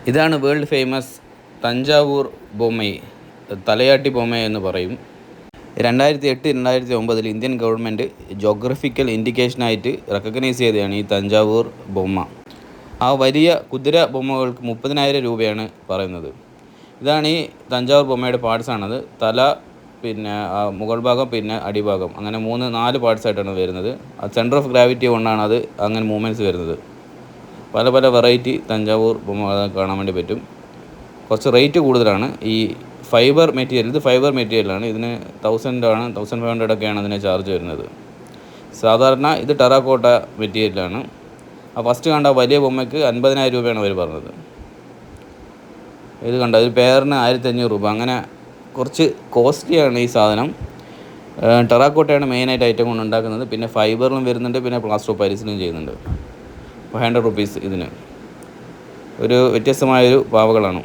ഇതാണ് world famous Thanjavur Bommai, തലയാട്ടി ബൊമ്മ എന്ന് പറയും. 2008-2009 ഇന്ത്യൻ ഗവൺമെൻറ് ജോഗ്രഫിക്കൽ ഇൻഡിക്കേഷനായിട്ട് റെക്കഗ്നൈസ് ചെയ്തതാണ് ഈ തഞ്ചാവൂർ ബൊമ്മ. ആ വലിയ കുതിര ബൊമ്മകൾക്ക് 30,000 രൂപയാണ് പറയുന്നത്. ഇതാണ് ഈ തഞ്ചാവൂർ ബൊമ്മയുടെ പാർട്സാണത്. തല, പിന്നെ മുകൾ ഭാഗം, പിന്നെ അടിഭാഗം, അങ്ങനെ 3-4 പാർട്സായിട്ടാണ് വരുന്നത്. ആ സെൻറ്റർ ഓഫ് ഗ്രാവിറ്റി കൊണ്ടാണ് അത് അങ്ങനെ മൂവ്മെൻറ്റ്സ് വരുന്നത്. പല പല വെറൈറ്റി തഞ്ചാവൂർ ബൊമ്മ കാണാൻ വേണ്ടി പറ്റും. കുറച്ച് റേറ്റ് കൂടുതലാണ്. ഈ ഫൈബർ മെറ്റീരിയൽ, ഇത് ഫൈബർ മെറ്റീരിയലാണ്. ഇതിന് 1,500 ഒക്കെയാണ് ഇതിന് ചാർജ് വരുന്നത്. സാധാരണ ഇത് ടെറാക്കോട്ട മെറ്റീരിയലാണ്. ആ ഫസ്റ്റ് കണ്ട വലിയ ബൊമ്മയ്ക്ക് 50,000 രൂപയാണ് അവർ പറഞ്ഞത്. ഇത് കണ്ട ഒരു പെയറിന് 1,500 രൂപ. അങ്ങനെ കുറച്ച് കോസ്റ്റ്ലിയാണ് ഈ സാധനം. ടെറാക്കോട്ടയാണ് മെയിനായിട്ട് ഐറ്റം കൊണ്ട് ഉണ്ടാക്കുന്നത്. പിന്നെ ഫൈബറിലും വരുന്നുണ്ട്, പിന്നെ പ്ലാസ്റ്റർ ഓഫ് പാരീസിലും ചെയ്യുന്നുണ്ട്. 500 rupees ഇതിന്. ഒരു വ്യത്യസ്തമായൊരു പാവകളാണ്.